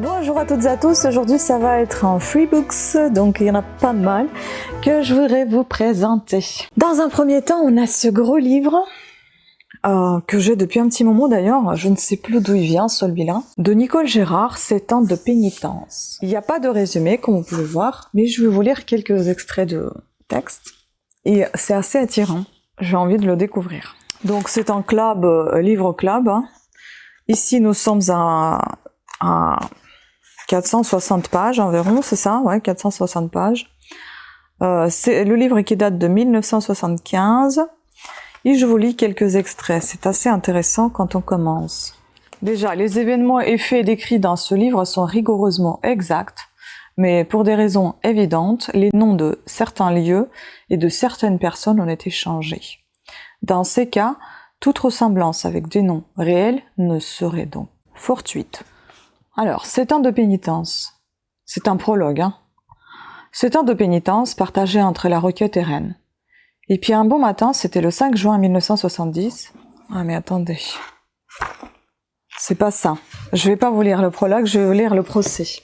Bonjour à toutes et à tous, aujourd'hui ça va être en freebooks, donc il y en a pas mal que je voudrais vous présenter. Dans un premier temps, on a ce gros livre, que j'ai depuis un petit moment d'ailleurs, je ne sais plus d'où il vient celui-là, de Nicole Gérard, 7 ans de pénitence. Il n'y a pas de résumé comme vous pouvez voir, mais je vais vous lire quelques extraits de texte, et c'est assez attirant, j'ai envie de le découvrir. Donc c'est un club, livre club, hein. Ici nous sommes à 460 pages environ, c'est ça, ouais, 460 pages. C'est le livre qui date de 1975 et je vous lis quelques extraits. C'est assez intéressant quand on commence. Déjà, les événements et faits décrits dans ce livre sont rigoureusement exacts, mais pour des raisons évidentes, les noms de certains lieux et de certaines personnes ont été changés. Dans ces cas, toute ressemblance avec des noms réels ne serait donc fortuite. Alors, 7 ans de pénitence. C'est un prologue, hein. 7 ans de pénitence partagé entre la Requête et Rennes. Et puis un bon matin, c'était le 5 juin 1970. Ah mais attendez. C'est pas ça. Je vais pas vous lire le prologue, je vais vous lire le procès.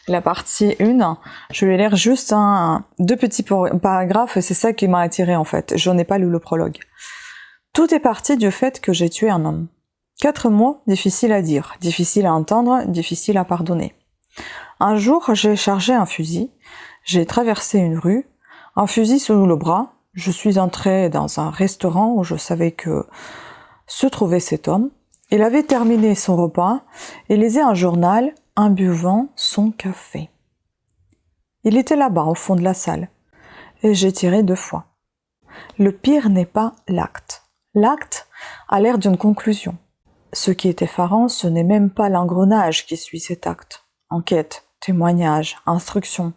La partie 1, je vais lire juste deux petits paragraphes et c'est ça qui m'a attiré en fait. Je n'ai pas lu le prologue. Tout est parti du fait que j'ai tué un homme. 4 mots, difficiles à dire, difficiles à entendre, difficiles à pardonner. Un jour, j'ai chargé un fusil, j'ai traversé une rue, un fusil sous le bras, je suis entré dans un restaurant où je savais que se trouvait cet homme. Il avait terminé son repas et lisait un journal en buvant son café. Il était là-bas, au fond de la salle, et j'ai tiré 2 fois. Le pire n'est pas l'acte. L'acte a l'air d'une conclusion. Ce qui est effarant, ce n'est même pas l'engrenage qui suit cet acte. Enquête, témoignage, instruction.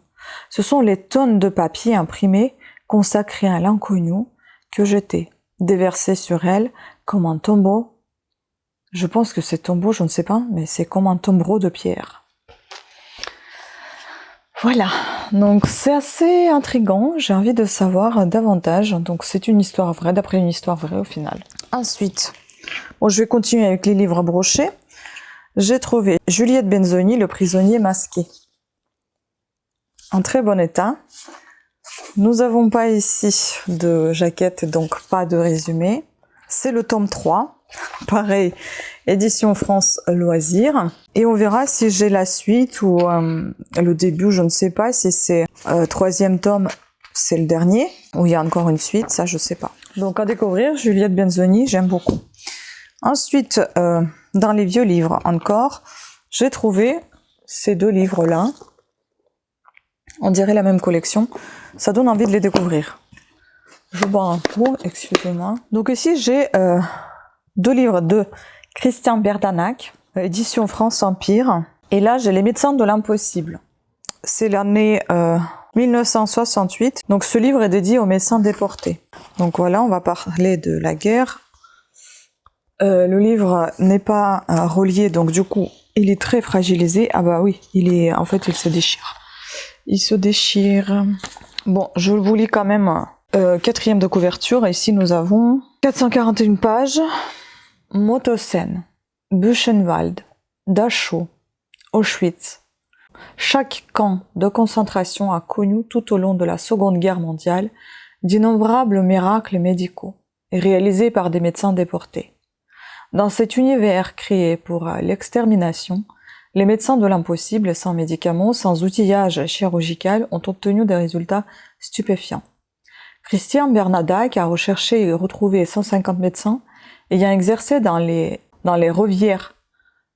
Ce sont les tonnes de papier imprimés consacrés à l'inconnu que j'étais, déversés sur elle comme un tombeau. Je pense que c'est tombeau, je ne sais pas, mais c'est comme un tombeau de pierre. Voilà, donc c'est assez intriguant, j'ai envie de savoir davantage. Donc c'est une histoire vraie, d'après une histoire vraie au final. Ensuite, bon, je vais continuer avec les livres brochés. J'ai trouvé Juliette Benzoni, Le prisonnier masqué. En très bon état. Nous n'avons pas ici de jaquette, donc pas de résumé. C'est le tome 3. Pareil, édition France Loisirs. Et on verra si j'ai la suite ou le début, je ne sais pas. Si c'est 3e tome, c'est le dernier. Ou il y a encore une suite, ça je sais pas. Donc à découvrir, Juliette Benzoni, j'aime beaucoup. Ensuite, dans les vieux livres encore, j'ai trouvé ces 2 livres-là. On dirait la même collection. Ça donne envie de les découvrir. Je bois un coup, excusez-moi. Donc ici, j'ai 2 livres de Christian Berdanac, édition France Empire. Et là, j'ai Les médecins de l'impossible. C'est l'année 1968. Donc ce livre est dédié aux médecins déportés. Donc voilà, on va parler de la guerre. Le livre n'est pas relié, donc du coup, il est très fragilisé. Ah bah oui, en fait, il se déchire. Il se déchire. Bon, je vous lis quand même 4e de couverture. Ici, nous avons 441 pages. Mauthausen, Buchenwald, Dachau, Auschwitz. Chaque camp de concentration a connu tout au long de la Seconde Guerre mondiale d'innombrables miracles médicaux réalisés par des médecins déportés. Dans cet univers créé pour l'extermination, les médecins de l'impossible, sans médicaments, sans outillage chirurgical, ont obtenu des résultats stupéfiants. Christian Bernadac a recherché et retrouvé 150 médecins ayant exercé dans les revières,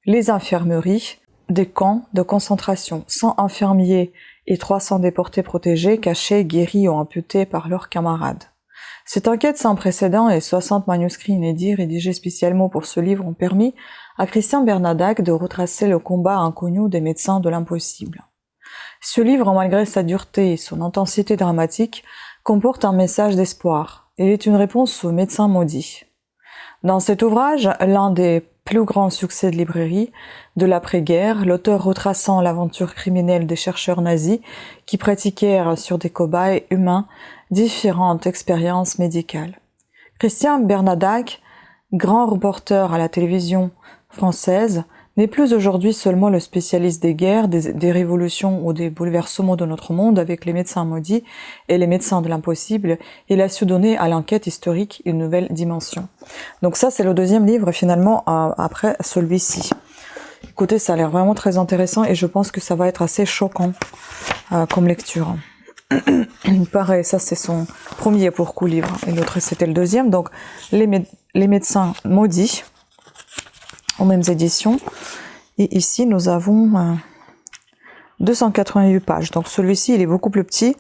les infirmeries, des camps de concentration, 100 infirmiers et 300 déportés protégés, cachés, guéris ou amputés par leurs camarades. Cette enquête sans précédent et 60 manuscrits inédits rédigés spécialement pour ce livre ont permis à Christian Bernadac de retracer le combat inconnu des médecins de l'impossible. Ce livre, malgré sa dureté et son intensité dramatique, comporte un message d'espoir. Il est une réponse aux médecins maudits. Dans cet ouvrage, l'un des plus grands succès de librairie de l'après-guerre, l'auteur retraçant l'aventure criminelle des chercheurs nazis qui pratiquèrent sur des cobayes humains différentes expériences médicales. Christian Bernadac, grand reporter à la télévision française, n'est plus aujourd'hui seulement le spécialiste des guerres, des révolutions ou des bouleversements de notre monde avec les médecins maudits et les médecins de l'impossible. Il a su donner à l'enquête historique une nouvelle dimension. Donc ça, c'est le deuxième livre finalement après celui-ci. Écoutez, ça a l'air vraiment très intéressant et je pense que ça va être assez choquant comme lecture. Pareil, ça c'est son premier pour coup livre et l'autre c'était le deuxième. Donc les médecins maudits aux mêmes éditions. Et ici nous avons 288 pages. Donc celui-ci il est beaucoup plus petit.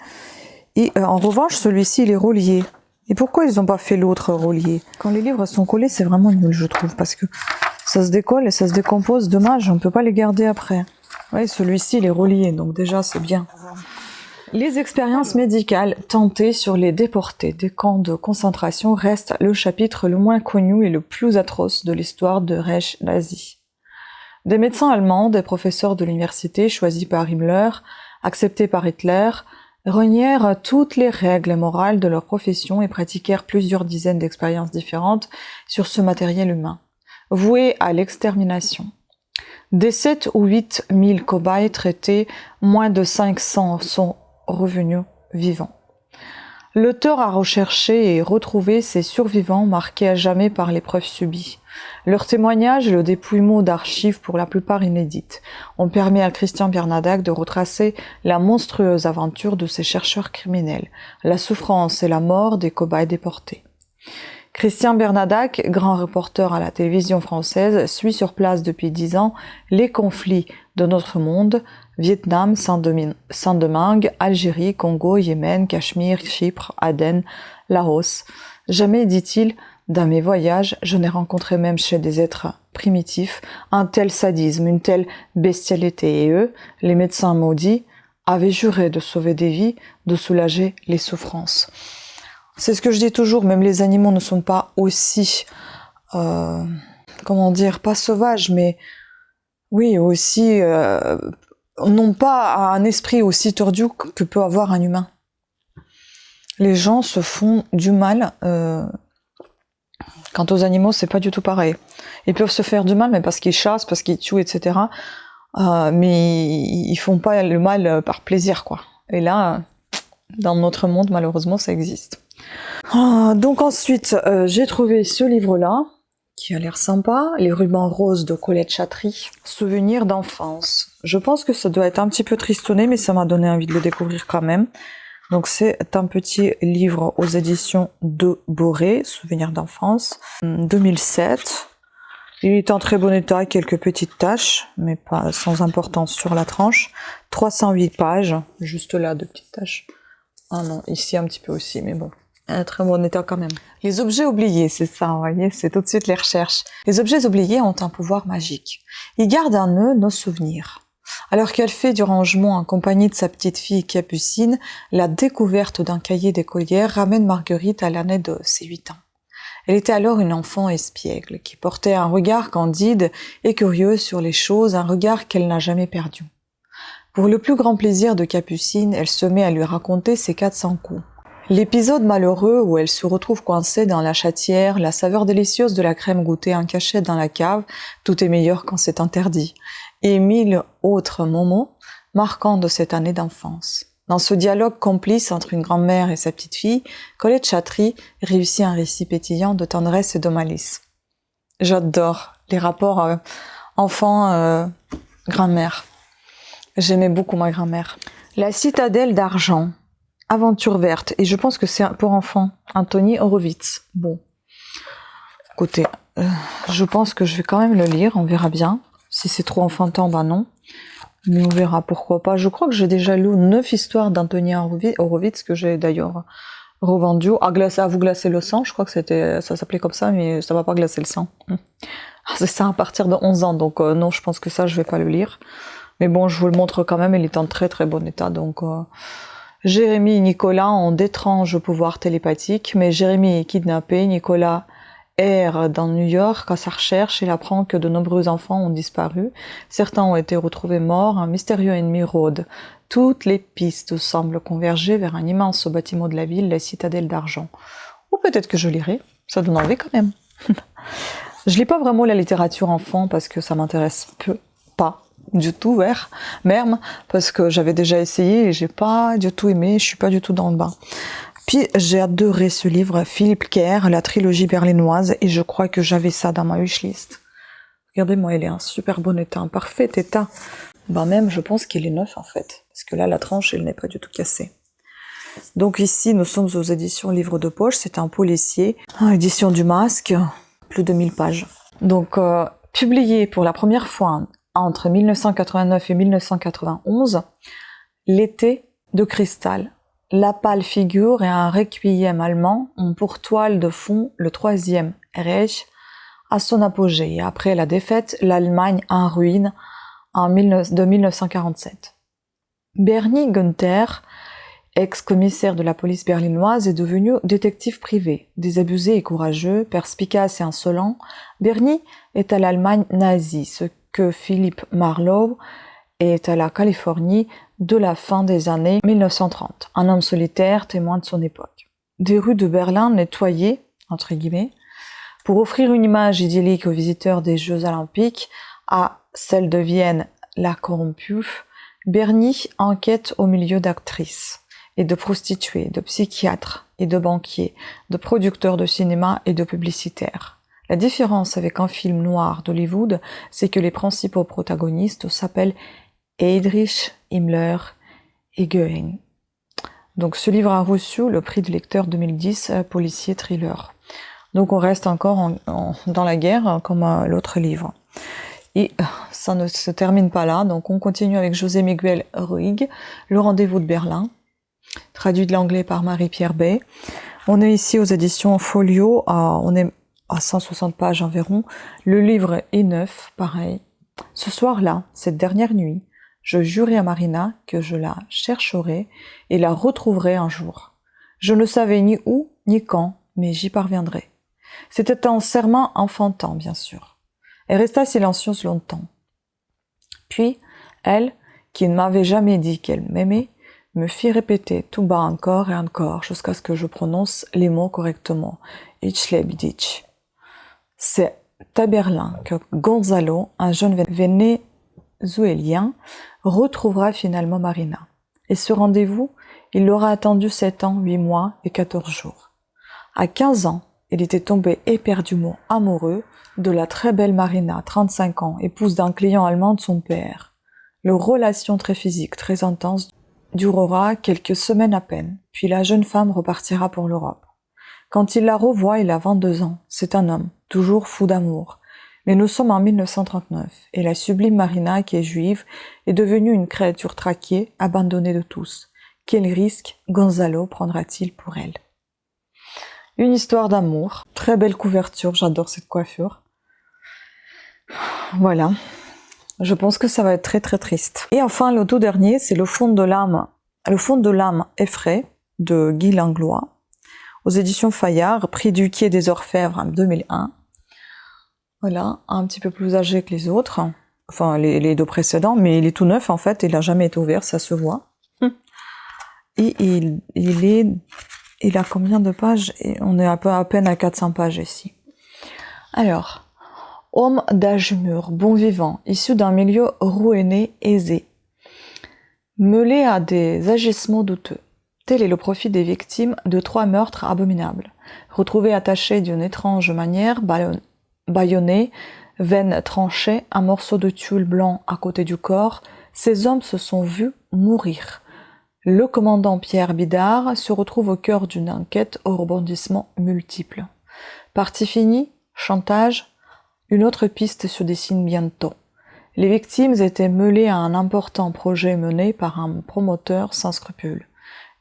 Et en revanche celui-ci il est relié. Et pourquoi ils n'ont pas fait l'autre relié? Quand les livres sont collés c'est vraiment nul je trouve parce que ça se décolle et ça se décompose. Dommage, on ne peut pas les garder après. Oui, celui-ci il est relié donc déjà c'est bien. Les expériences médicales tentées sur les déportés des camps de concentration restent le chapitre le moins connu et le plus atroce de l'histoire de Reich nazi. Des médecins allemands, des professeurs de l'université choisis par Himmler, acceptés par Hitler, renièrent toutes les règles morales de leur profession et pratiquèrent plusieurs dizaines d'expériences différentes sur ce matériel humain, voué à l'extermination. Des 7 ou 8 000 cobayes traités, moins de 500 sont revenus vivants. L'auteur a recherché et retrouvé ces survivants marqués à jamais par l'épreuve subie. Leurs témoignages et le dépouillement d'archives pour la plupart inédites ont permis à Christian Bernadac de retracer la monstrueuse aventure de ces chercheurs criminels, la souffrance et la mort des cobayes déportés. Christian Bernadac, grand reporter à la télévision française, suit sur place depuis 10 ans les conflits de notre monde, Vietnam, Saint-Domingue, Algérie, Congo, Yémen, Cachemire, Chypre, Aden, Laos. Jamais, dit-il, dans mes voyages, je n'ai rencontré même chez des êtres primitifs un tel sadisme, une telle bestialité. Et eux, les médecins maudits, avaient juré de sauver des vies, de soulager les souffrances. C'est ce que je dis toujours, même les animaux ne sont pas aussi, comment dire, pas sauvages, mais oui, aussi, n'ont pas un esprit aussi tordu que peut avoir un humain. Les gens se font du mal. Quant aux animaux, c'est pas du tout pareil. Ils peuvent se faire du mal, mais parce qu'ils chassent, parce qu'ils tuent, etc. Mais ils font pas le mal par plaisir, quoi. Et là, dans notre monde, malheureusement, ça existe. Donc ensuite, j'ai trouvé ce livre-là, qui a l'air sympa, Les rubans roses de Colette Chatry, Souvenirs d'enfance. Je pense que ça doit être un petit peu tristonné, mais ça m'a donné envie de le découvrir quand même. Donc c'est un petit livre aux éditions de Boré, Souvenirs d'enfance, 2007. Il est en très bon état, quelques petites taches, mais pas sans importance sur la tranche. 308 pages, juste là, de petites taches. Ah non, ici un petit peu aussi, mais bon. Un très bon état quand même. Les objets oubliés, c'est ça, vous voyez, c'est tout de suite les recherches. Les objets oubliés ont un pouvoir magique. Ils gardent en eux nos souvenirs. Alors qu'elle fait du rangement en compagnie de sa petite fille Capucine, la découverte d'un cahier d'écolière ramène Marguerite à l'année de ses 8 ans. Elle était alors une enfant espiègle, qui portait un regard candide et curieux sur les choses, un regard qu'elle n'a jamais perdu. Pour le plus grand plaisir de Capucine, elle se met à lui raconter ses 400 coups. L'épisode malheureux où elle se retrouve coincée dans la chatière, la saveur délicieuse de la crème goûtée en cachette dans la cave, tout est meilleur quand c'est interdit, et 1000 autres moments marquants de cette année d'enfance. Dans ce dialogue complice entre une grand-mère et sa petite-fille, Colette Chatry réussit un récit pétillant de tendresse et de malice. J'adore les rapports enfant-grand-mère. J'aimais beaucoup ma grand-mère. La citadelle d'argent. Aventure verte, et je pense que c'est pour enfants, Anthony Horowitz. Bon, écoutez, je pense que je vais quand même le lire, on verra bien. Si c'est trop enfantin, ben non, mais on verra, pourquoi pas. Je crois que j'ai déjà lu 9 histoires d'Anthony Horowitz, que j'ai d'ailleurs revendu, à vous glacer le sang, je crois que ça s'appelait comme ça, mais ça va pas glacer le sang. C'est ça à partir de 11 ans, donc non, je pense que ça, je vais pas le lire. Mais bon, je vous le montre quand même, il est en très très bon état, donc... Jérémy et Nicolas ont d'étranges pouvoirs télépathiques, mais Jérémy est kidnappé, Nicolas erre dans New York à sa recherche, il apprend que de nombreux enfants ont disparu, certains ont été retrouvés morts, un mystérieux ennemi rôde. Toutes les pistes semblent converger vers un immense bâtiment de la ville, la citadelle d'argent. Ou peut-être que je lirai, ça donne envie quand même. Je lis pas vraiment la littérature enfant parce que ça m'intéresse pas du tout, même, parce que j'avais déjà essayé et j'ai pas du tout aimé, je suis pas du tout dans le bain. Puis j'ai adoré ce livre, Philippe Kerr, la trilogie berlinoise, et je crois que j'avais ça dans ma wishlist. Regardez-moi, il est en super bon état, en parfait état. Ben même, je pense qu'il est neuf en fait, parce que là, la tranche, elle n'est pas du tout cassée. Donc ici, nous sommes aux éditions Livre de Poche, c'est un policier, édition du Masque, plus de 1000 pages. Donc, publié pour la première fois entre 1989 et 1991, L'été de cristal. La pâle figure et un requiem allemand ont pour toile de fond le Troisième Reich à son apogée, et après la défaite, l'Allemagne en ruine de 1947. Bernie Gunther, ex-commissaire de la police berlinoise, est devenu détective privé. Désabusé et courageux, perspicace et insolent, Bernie est à l'Allemagne nazie, ce que Philip Marlowe est à la Californie de la fin des années 1930. Un homme solitaire, témoin de son époque. Des rues de Berlin nettoyées, entre guillemets, pour offrir une image idyllique aux visiteurs des Jeux Olympiques, à celle de Vienne, la corrompue, Bernie enquête au milieu d'actrices et de prostituées, de psychiatres et de banquiers, de producteurs de cinéma et de publicitaires. La différence avec un film noir d'Hollywood, c'est que les principaux protagonistes s'appellent Heydrich, Himmler et Goering. Donc ce livre a reçu le prix de lecteur 2010, policier thriller. Donc on reste encore dans la guerre, comme l'autre livre. Et ça ne se termine pas là, donc on continue avec José Miguel Ruig, Le rendez-vous de Berlin, traduit de l'anglais par Marie-Pierre Bay. On est ici aux éditions Folio, on est à 160 pages environ. Le livre est neuf, pareil. Ce soir-là, cette dernière nuit, je jurai à Marina que je la chercherai et la retrouverai un jour. Je ne savais ni où, ni quand, mais j'y parviendrai. C'était un serment enfantin, bien sûr. Elle resta silencieuse longtemps. Puis, elle, qui ne m'avait jamais dit qu'elle m'aimait, me fit répéter tout bas encore et encore jusqu'à ce que je prononce les mots correctement. Ich liebe dich. C'est à Berlin que Gonzalo, un jeune vénézuélien, retrouvera finalement Marina. Et ce rendez-vous, il l'aura attendu 7 ans, 8 mois et 14 jours. À 15 ans, il était tombé éperdument amoureux de la très belle Marina, 35 ans, épouse d'un client allemand de son père. Leur relation très physique, très intense, durera quelques semaines à peine, puis la jeune femme repartira pour l'Europe. Quand il la revoit, il a 22 ans. C'est un homme, toujours fou d'amour. Mais nous sommes en 1939, et la sublime Marina, qui est juive, est devenue une créature traquée, abandonnée de tous. Quel risque Gonzalo prendra-t-il pour elle? Une histoire d'amour, très belle couverture, j'adore cette coiffure. Voilà, je pense que ça va être très très triste. Et enfin, le tout dernier, c'est Le fond de l'âme effraie de Guy Langlois, aux éditions Fayard, prix du Quai des Orfèvres en 2001. Voilà, un petit peu plus âgé que les autres, enfin les deux précédents, mais il est tout neuf en fait, il n'a jamais été ouvert, ça se voit. Et il a combien de pages? On est à peine à 400 pages ici. Alors, homme d'âge mûr, bon vivant, issu d'un milieu ruiné, aisé, mêlé à des agissements douteux. Tel est le profit des victimes de 3 meurtres abominables. Retrouvés attachés d'une étrange manière, bâillonnés, veines tranchées, un morceau de tulle blanc à côté du corps, ces hommes se sont vus mourir. Le commandant Pierre Bidard se retrouve au cœur d'une enquête aux rebondissements multiples. Partie finie, chantage, une autre piste se dessine bientôt. Les victimes étaient mêlées à un important projet mené par un promoteur sans scrupules.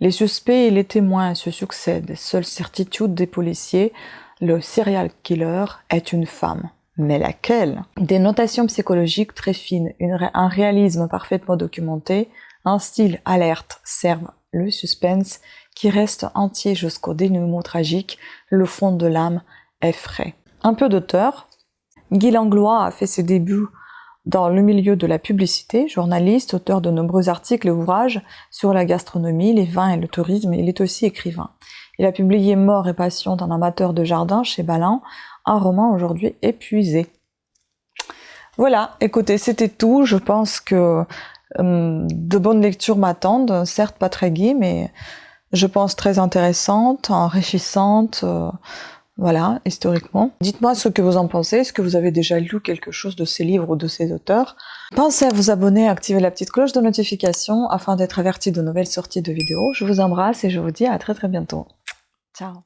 Les suspects et les témoins se succèdent. Seule certitude des policiers, le serial killer est une femme. Mais laquelle? Des notations psychologiques très fines, un réalisme parfaitement documenté, un style alerte servent le suspense qui reste entier jusqu'au dénouement tragique, le fond de l'âme effraie. Un peu d'auteur. Guy Langlois a fait ses débuts dans le milieu de la publicité, journaliste, auteur de nombreux articles et ouvrages sur la gastronomie, les vins et le tourisme, il est aussi écrivain. Il a publié Mort et passion d'un amateur de jardin chez Balin un roman aujourd'hui épuisé. Voilà, écoutez, c'était tout. Je pense que de bonnes lectures m'attendent, certes pas très gai, mais je pense très intéressantes, enrichissantes, voilà, historiquement. Dites-moi ce que vous en pensez, est-ce que vous avez déjà lu quelque chose de ces livres ou de ces auteurs? Pensez à vous abonner, à activer la petite cloche de notification afin d'être averti de nouvelles sorties de vidéos. Je vous embrasse et je vous dis à très bientôt. Ciao.